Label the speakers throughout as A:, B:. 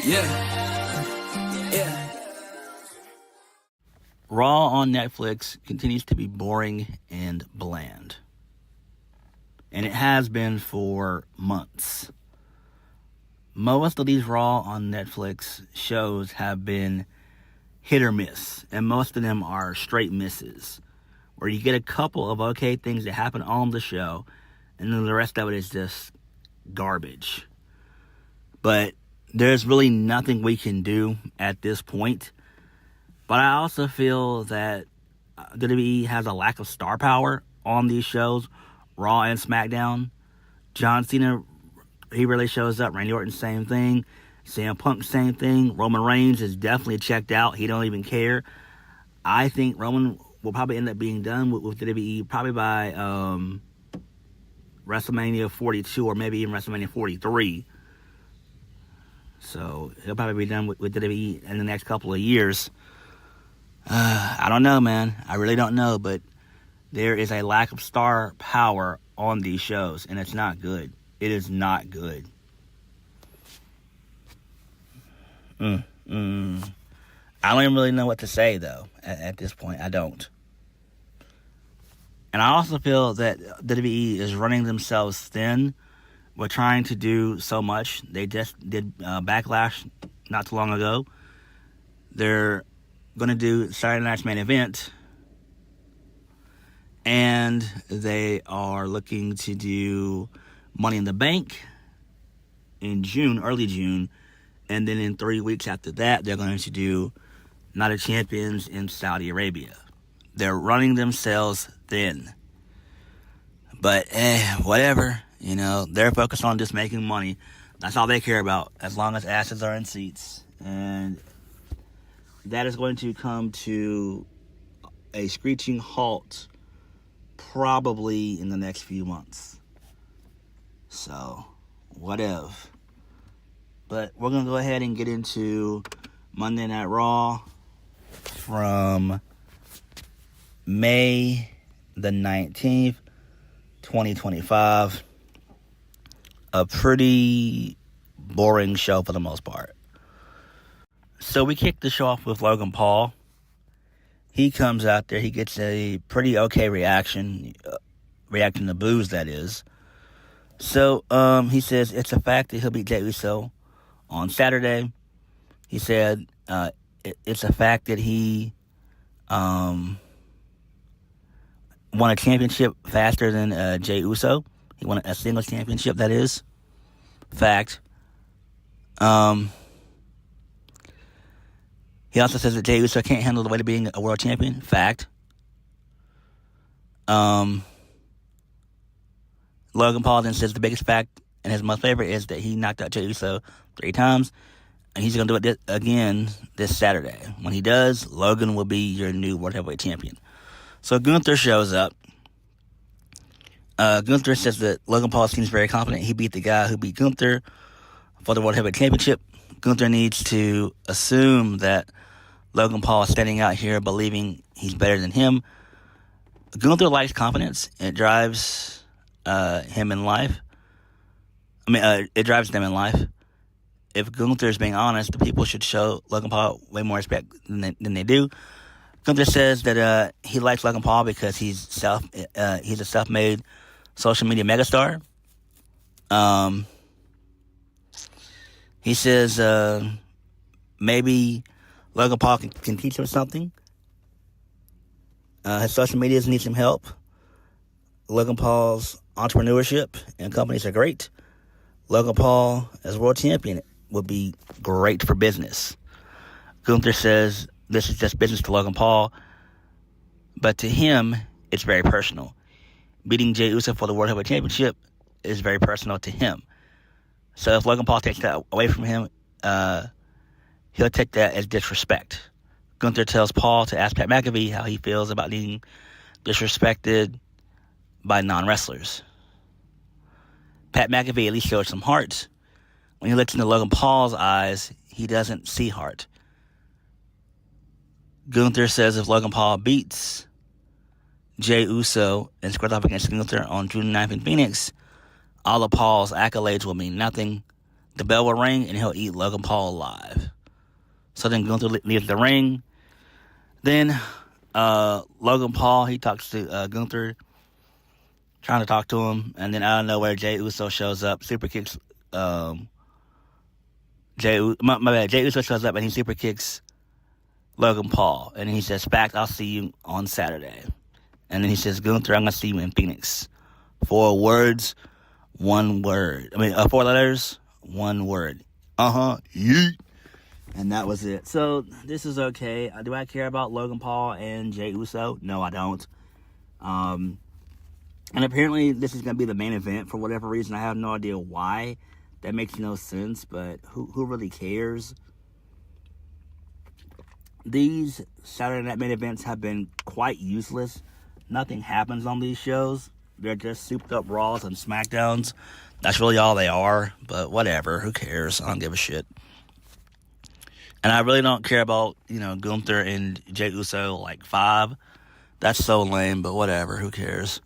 A: Yeah.
B: Raw on Netflix continues to be boring and bland. And it has been for months. Most of these Raw on Netflix shows have been hit or miss. And most of them are straight misses. Where you get a couple of okay things that happen on the show. And then the rest of it is just garbage. But there's really nothing we can do at this point. But I also feel that WWE has a lack of star power on these shows, Raw and SmackDown. John Cena, he really shows up. Randy Orton, same thing. CM Punk, same thing. Roman Reigns is definitely checked out. He don't even care. I think Roman will probably end up being done with WWE probably by WrestleMania 42 or maybe even WrestleMania 43. So he'll probably be done with WWE in the next couple of years. I don't know, man. I really don't know, but there is a lack of star power on these shows, and it's not good. It is not good. I don't even really know what to say, though, at this point. I don't. And I also feel that WWE is running themselves thin. We're trying to do so much. They just did Backlash not too long ago. They're going to do Saturday Night's Main Event. And they are looking to do Money in the Bank in June, early June. And then in 3 weeks after that, they're going to do Night of Champions in Saudi Arabia. They're running themselves thin. But, whatever. You know, they're focused on just making money. That's all they care about, as long as asses are in seats. And that is going to come to a screeching halt probably in the next few months. So, whatever. But we're going to go ahead and get into Monday Night Raw from May the 19th, 2025. A pretty boring show for the most part. So we kick the show off with Logan Paul. He comes out there. He gets a pretty okay reaction to boos, that is. So he says it's a fact that he'll beat Jey Uso on Saturday. He said it's a fact that he won a championship faster than Jey Uso. He won a singles championship, that is. Fact. He also says that Jey Uso can't handle the weight of being a world champion. Fact. Logan Paul then says the biggest fact and his most favorite is that he knocked out Jey Uso 3 times. And he's going to do it again this Saturday. When he does, Logan will be your new World Heavyweight Champion. So Gunther shows up. Gunther says that Logan Paul seems very confident. He beat the guy who beat Gunther for the World Heavyweight Championship. Gunther needs to assume that Logan Paul is standing out here believing he's better than him. Gunther likes confidence. It drives him in life. It drives them in life. If Gunther is being honest, the people should show Logan Paul way more respect than they do. Gunther says that he likes Logan Paul because he's a self-made social media megastar. He says maybe Logan Paul can teach him something. His social media needs some help. Logan Paul's entrepreneurship and companies are great. Logan Paul as world champion would be great for business. Gunther says this is just business to Logan Paul, but to him, it's very personal. Beating Jey Uso for the World Heavyweight Championship is very personal to him. So if Logan Paul takes that away from him, he'll take that as disrespect. Gunther tells Paul to ask Pat McAfee how he feels about being disrespected by non-wrestlers. Pat McAfee at least showed some heart. When he looks into Logan Paul's eyes, he doesn't see heart. Gunther says if Logan Paul beats Jey Uso and squares off against Gunther on June 9th in Phoenix, all of Paul's accolades will mean nothing. the bell will ring, and he'll eat Logan Paul alive. So then Gunther leaves the ring. Then Logan Paul, he talks to Gunther, trying to talk to him. And then out of nowhere, Jey Uso shows up, super kicks Jey Uso shows up, and he super kicks Logan Paul. And he says, "Fact, I'll see you on Saturday." And then he says, "Gunther, I'm going to see you in Phoenix." 4 words, 1 word. 4 letters, 1 word. Yeet. And that was it. So, this is okay. Do I care about Logan Paul and Jey Uso? No, I don't. And apparently, this is going to be the main event for whatever reason. I have no idea why. That makes no sense, but who really cares? These Saturday Night main events have been quite useless. Nothing happens on these shows. They're just souped up Raws and SmackDowns. That's really all they are, but whatever. Who cares? I don't give a shit. And I really don't care about, Gunther and Jey Uso, 5. That's so lame, but whatever. Who cares?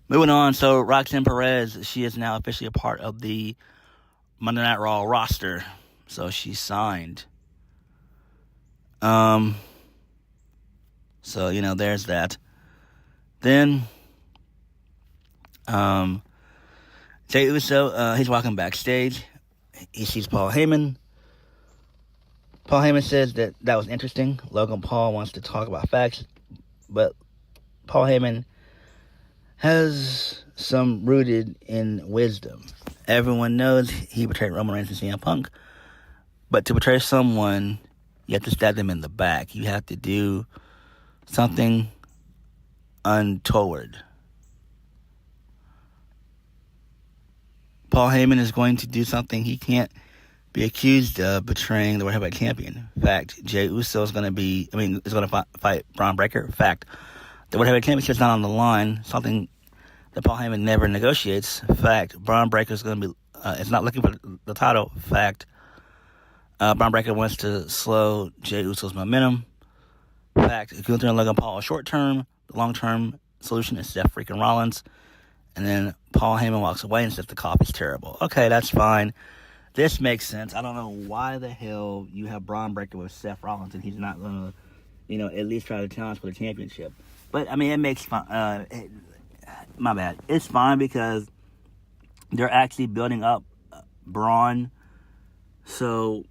B: Moving on. So, Roxanne Perez, she is now officially a part of the Monday Night Raw roster. So, she's signed. So, there's that. Then, Jey Uso, he's walking backstage. He sees Paul Heyman. Paul Heyman says that was interesting. Logan Paul wants to talk about facts, but Paul Heyman has some rooted in wisdom. Everyone knows he betrayed Roman Reigns and CM Punk, but to betray someone, you have to stab them in the back. You have to do something untoward. Paul Heyman is going to do something he can't be accused of betraying the World Heavyweight Champion. Fact, Jey Uso is going to fight Bron Breakker. Fact, the World Heavyweight Championship is not on the line, something that Paul Heyman never negotiates. Fact, Bron Breakker is going to be, is not looking for the title. Fact, Bron Breakker wants to slow Jey Uso's momentum. Fact, Gunther and Logan Paul are short-term. The long-term solution is Seth freaking Rollins. And then Paul Heyman walks away and says the coffee's terrible. Okay, that's fine. This makes sense. I don't know why the hell you have Bron Breakker with Seth Rollins and he's not going to, at least try to challenge for the championship. But, it makes fun. My bad. It's fine because they're actually building up Braun. So,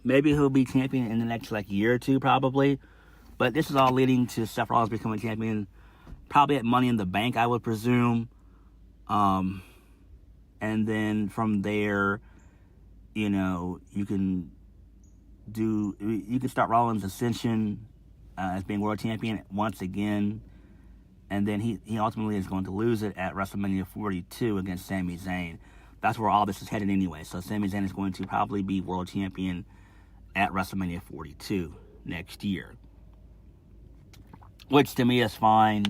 B: maybe he'll be champion in the next, year or two, probably. But this is all leading to Seth Rollins becoming champion, probably at Money in the Bank, I would presume. And then from there, you can start Rollins' ascension as being world champion once again. And then he ultimately is going to lose it at WrestleMania 42 against Sami Zayn. That's where all this is headed anyway. So Sami Zayn is going to probably be world champion at WrestleMania 42 next year. Which to me is fine.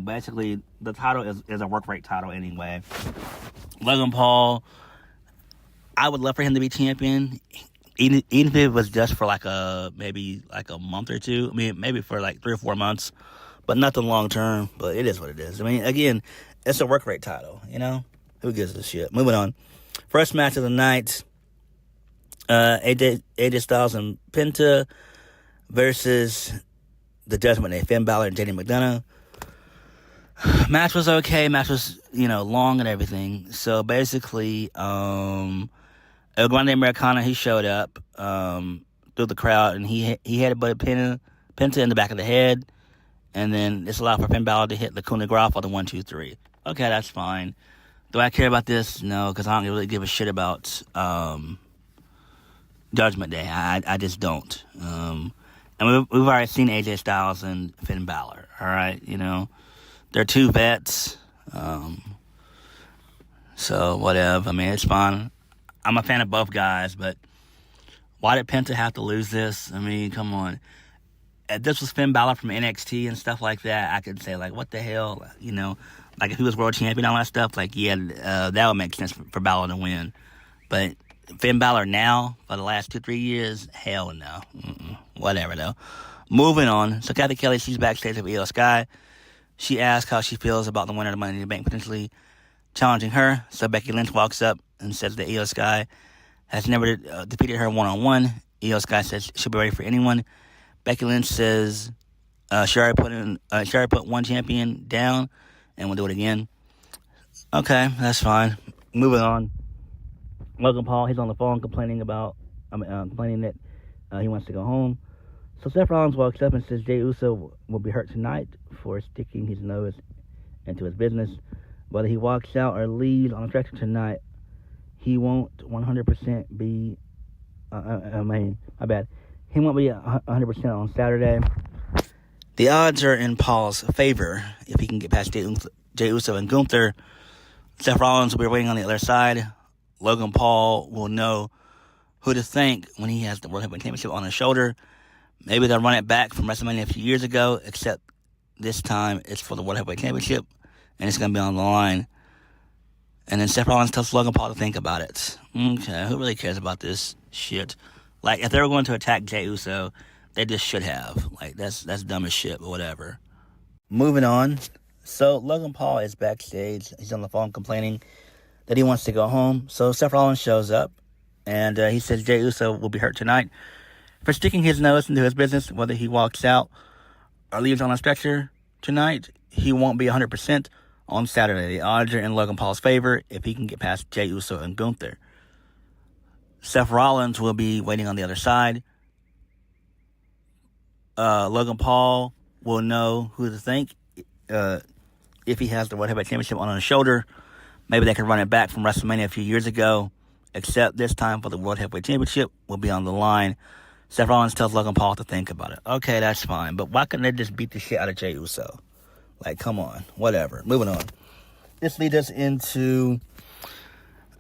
B: Basically the title is a work rate title anyway. Logan Paul, I would love for him to be champion, even if it was just for maybe a month or two. Maybe for 3 or 4 months, but nothing long term. But it is what it is. Again, it's a work rate title. Who gives a shit? Moving on. First match of the night: AJ Styles and Penta versus the Judgment Day, Finn Balor and JD McDonough. Match was okay. Match was, long and everything. So basically, El Grande Americana, he showed up through the crowd, and he had a Penta in the back of the head, and then this allowed for Finn Balor to hit the coup de grace for the 1, 2, 3. Okay, that's fine. Do I care about this? No, because I don't really give a shit about Judgment Day. I just don't. And we've already seen AJ Styles and Finn Balor, all right? They're two vets. So, whatever. It's fine. I'm a fan of both guys, but why did Penta have to lose this? Come on. If this was Finn Balor from NXT and stuff like that, I could say, what the hell? If he was world champion and all that stuff, that would make sense for Balor to win. But Finn Balor now, for the last 2-3 years, hell no. Whatever, though. Moving on. So, Kathy Kelly, she's backstage with Io Sky. She asks how she feels about the winner of the Money in the Bank potentially challenging her. So, Becky Lynch walks up and says that Io Sky has never defeated her one-on-one. Io Sky says she'll be ready for anyone. Becky Lynch says she already put one champion down and we'll do it again. Okay, that's fine. Moving on. Logan Paul, he's on the phone complaining that he wants to go home. So Seth Rollins walks up and says Jey Uso will be hurt tonight for sticking his nose into his business. Whether he walks out or leaves on a stretcher tonight, he won't 100% be. He won't be 100% on Saturday. The odds are in Paul's favor if he can get past Jey Uso and Gunther. Seth Rollins will be waiting on the other side. Logan Paul will know who to thank when he has the World Heavyweight Championship on his shoulder. Maybe they'll run it back from WrestleMania a few years ago, except this time it's for the World Heavyweight Championship, and it's going to be on the line. And then Seth Rollins tells Logan Paul to think about it. Okay, who really cares about this shit? Like, if they were going to attack Jey Uso, they just should have. Like, that's dumb as shit, but whatever. Moving on. So, Logan Paul is backstage. He's on the phone complaining that he wants to go home. So, Seth Rollins shows up, and he says Jey Uso will be hurt tonight for sticking his nose into his business. Whether he walks out or leaves on a stretcher tonight, he won't be 100% on Saturday. The odds are in Logan Paul's favor if he can get past Jey Uso and Gunther. Seth Rollins will be waiting on the other side. Logan Paul will know who to thank if he has the World Heavyweight Championship on his shoulder. Maybe they can run it back from WrestleMania a few years ago, except this time for the World Heavyweight Championship will be on the line. Seth Rollins tells Logan Paul to think about it. Okay, that's fine, but why couldn't they just beat the shit out of Jey Uso? Like, come on. Whatever. Moving on. This leads us into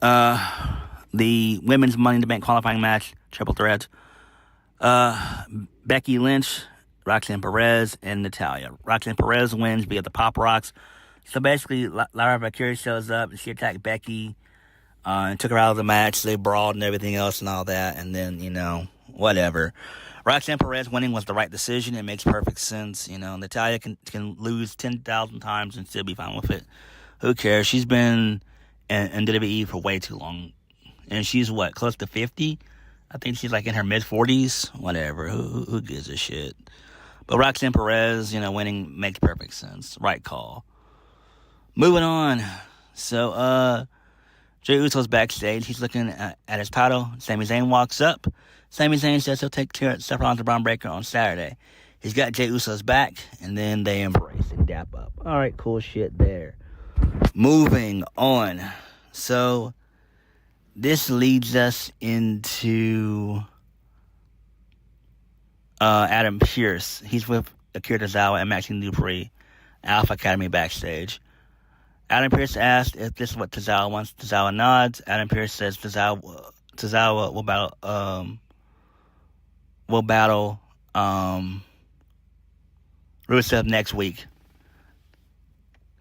B: the women's Money in the Bank qualifying match, triple threat. Becky Lynch, Roxanne Perez, and Natalya. Roxanne Perez wins via the Pop Rocks. So basically, Lara Valkyria shows up and she attacked Becky and took her out of the match. They brawled and everything else and all that. And then, whatever. Roxanne Perez winning was the right decision. It makes perfect sense. Natalya can lose 10,000 times and still be fine with it. Who cares? She's been in WWE for way too long. And she's, close to 50? I think she's, in her mid-40s. Whatever. Who gives a shit? But Roxanne Perez, winning makes perfect sense. Right call. Moving on. So, Jey Uso's backstage. He's looking at his title. Sami Zayn walks up. Sami Zayn says he'll take care of Seth Rollins and Bron Breakker on Saturday. He's got Jey Uso's back, and then they embrace and dap up. All right, cool shit there. Moving on. So, this leads us into Adam Pearce. He's with Akira Tozawa and Maxine Dupree, Alpha Academy backstage. Adam Pearce asked if this is what Tozawa wants. Tozawa nods. Adam Pearce says Tozawa will battle Rusev next week.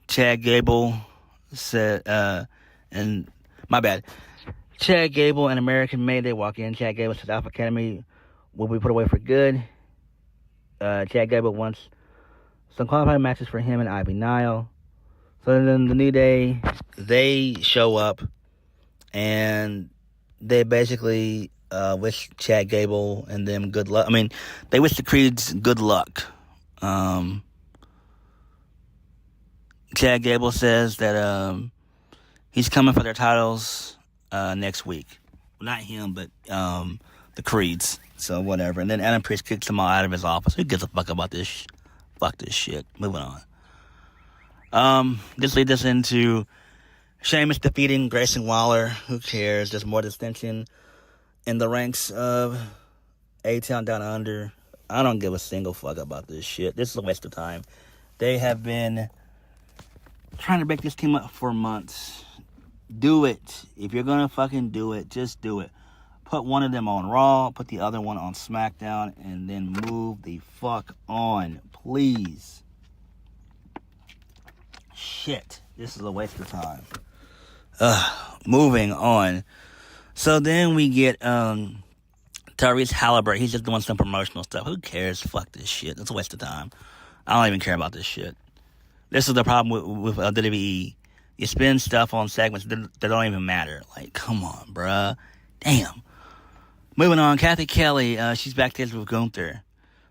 B: Chad Gable said, Chad Gable and American May, they walk in. Chad Gable says Alpha Academy will be put away for good. Chad Gable wants some qualifying matches for him and Ivy Nile. So then the New Day, they show up and they basically wish Chad Gable and them good luck. I mean, they wish the Creeds good luck. Chad Gable says that he's coming for their titles next week. Well, not him, but the Creeds. So whatever. And then Adam Pearce kicks them all out of his office. Who gives a fuck about this? Fuck this shit. Moving on. This leads us into Sheamus defeating Grayson Waller. Who cares? There's more dissension in the ranks of A-Town Down Under. I don't give a single fuck about this shit. This is a waste of time. They have been trying to break this team up for months. Do it. If you're gonna fucking do it, just do it. Put one of them on Raw, put the other one on SmackDown, and then move the fuck on. Please. Shit. This is a waste of time. Moving on. So then we get Tyrese Halliburton. He's just doing some promotional stuff. Who cares? Fuck this shit. It's a waste of time. I don't even care about this shit. This is the problem with WWE. You spend stuff on segments that don't even matter. Like, come on, bruh. Damn. Moving on, Kathy Kelly, she's backstage with Gunther.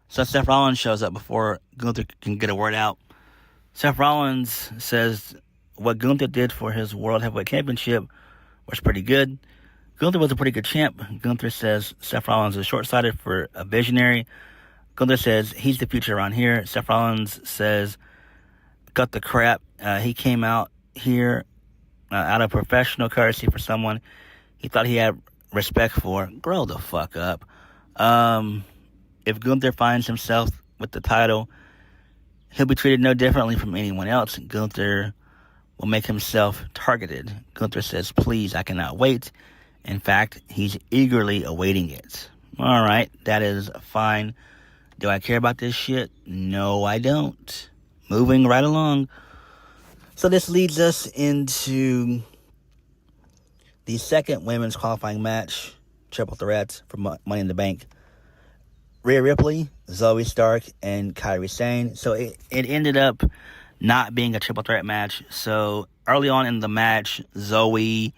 B: So Seth Rollins shows up before Gunther can get a word out. Seth Rollins says what Gunther did for his World Heavyweight Championship was pretty good. Gunther was a pretty good champ. Gunther says Seth Rollins is short-sighted for a visionary. Gunther says he's the future around here. Seth Rollins says, cut the crap. He came out here out of professional courtesy for someone he thought he had respect for. Grow the fuck up. If Gunther finds himself with the title, he'll be treated no differently from anyone else. Gunther will make himself targeted. Gunther says, please, I cannot wait. In fact, he's eagerly awaiting it. All right, that is fine. Do I care about this shit? No, I don't. Moving right along. So this leads us into the second women's qualifying match, triple threat for Money in the Bank. Rhea Ripley, Zoe Stark, and Kairi Sane. So it ended up not being a triple threat match. So early on in the match, Zoe,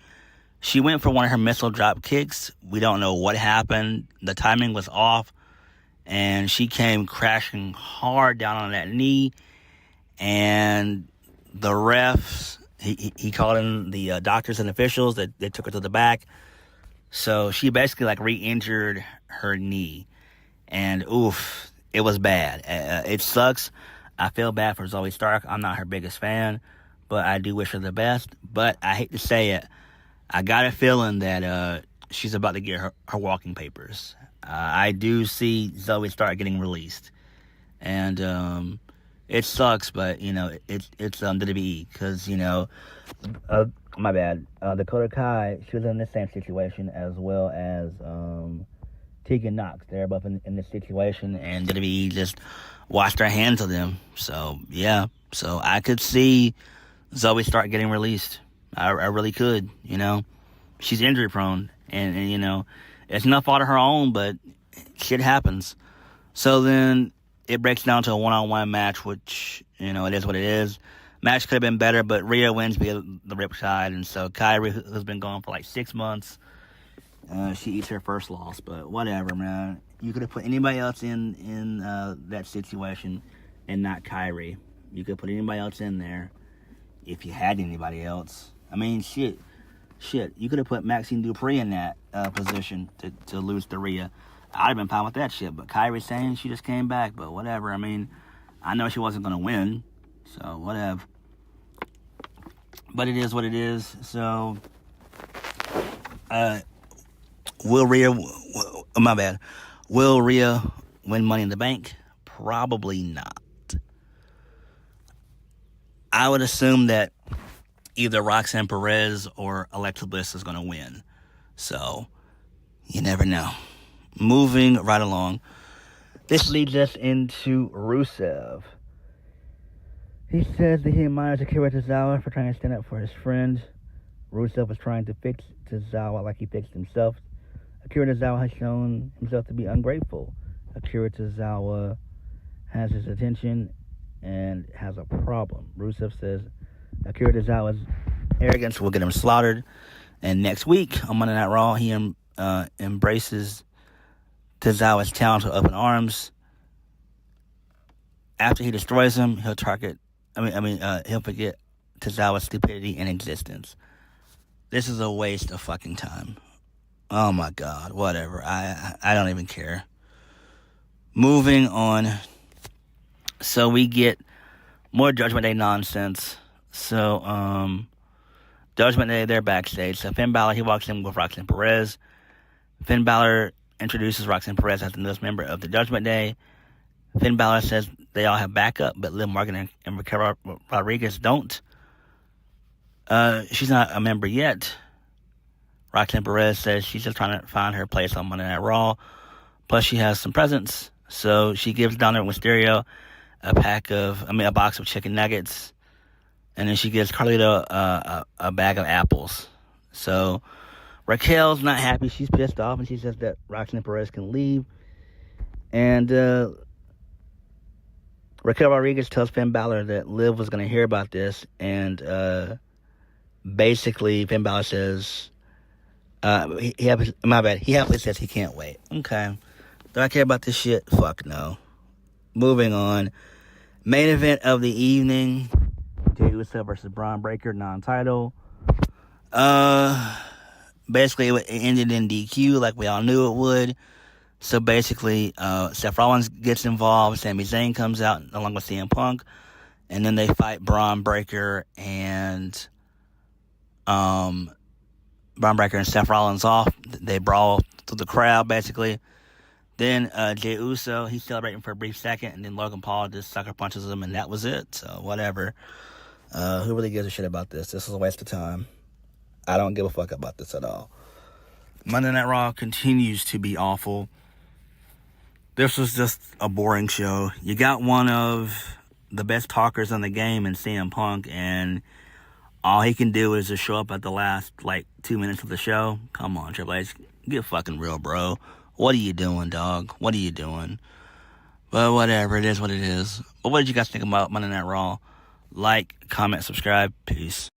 B: she went for one of her missile drop kicks. We don't know what happened. The timing was off. And she came crashing hard down on that knee. And the refs, he called in the doctors and officials that they took her to the back. So she basically like re-injured her knee. And oof, it was bad. It sucks. I feel bad for Zoe Stark. I'm not her biggest fan, but I do wish her the best. But I hate to say it, I got a feeling that she's about to get her walking papers. I do see Zoe Stark getting released. And it sucks, but, you know, it's WWE. Because, you know, my bad. Dakota Kai, she was in the same situation as well as Tegan Knox. They're both in this situation, and WWE just washed their hands of them. So, yeah. So, I could see Zoe Stark getting released. I really could, you know. She's injury prone, and, you know, it's no fault of her own, but shit happens. So then it breaks down to a one-on-one match, which, you know, it is what it is. Match could have been better, but Rhea wins via the Riptide, and so Kairi, who's been gone for like 6 months, she eats her first loss, but whatever, man. You could have put anybody else in that situation and not Kairi. You could put anybody else in there if you had anybody else. I mean, shit. You could have put Maxine Dupree in that position to lose to Rhea. I'd have been fine with that shit, but Kairi saying she just came back, but whatever. I mean, I know she wasn't going to win, so whatever. But it is what it is, so will Rhea win Money in the Bank? Probably not. I would assume that either Roxanne Perez or Alexa Bliss is going to win. So, you never know. Moving right along. This leads us into Rusev. He says that he admires Akira Tozawa for trying to stand up for his friend. Rusev was trying to fix Tozawa like he fixed himself. Akira Tozawa has shown himself to be ungrateful. Akira Tozawa has his attention and has a problem. Rusev says Akira Tozawa's arrogance will get him slaughtered. And next week, on Monday Night Raw, he embraces Tozawa's talent with open arms. After he destroys him, he'll forget Tozawa's stupidity and existence. This is a waste of fucking time. Oh my God, whatever. I don't even care. Moving on. So we get more Judgment Day nonsense. So, Judgment Day, they're backstage. So Finn Balor, he walks in with Roxanne Perez. Finn Balor introduces Roxanne Perez as the newest member of the Judgment Day. Finn Balor says they all have backup, but Liv Morgan and Raquel Rodriguez don't. She's not a member yet. Roxanne Perez says she's just trying to find her place on Monday Night Raw. Plus, she has some presents. So she gives Dominic Mysterio a box of chicken nuggets. And then she gives Carlito a bag of apples. So Raquel's not happy. She's pissed off, and she says that Roxanne Perez can leave. And Raquel Rodriguez tells Finn Balor that Liv was going to hear about this. And basically, Finn Balor says My bad. He happily says he can't wait. Okay. Do I care about this shit? Fuck no. Moving on. Main event of the evening. Jey Uso versus Bron Breakker, non-title. Basically, it ended in DQ like we all knew it would. So basically, Seth Rollins gets involved. Sami Zayn comes out along with CM Punk. And then they fight Bron Breakker and Seth Rollins off. They brawl through the crowd, basically. Then Jey Uso, he's celebrating for a brief second. And then Logan Paul just sucker punches him. And that was it. So, whatever. Who really gives a shit about this? This is a waste of time. I don't give a fuck about this at all. Monday Night Raw continues to be awful. This was just a boring show. You got one of the best talkers in the game in CM Punk, and all he can do is just show up at the last, 2 minutes of the show. Come on, Triple H. Get fucking real, bro. What are you doing, dog? What are you doing? But whatever. It is what it is. But what did you guys think about Monday Night Raw? Like, comment, subscribe. Peace.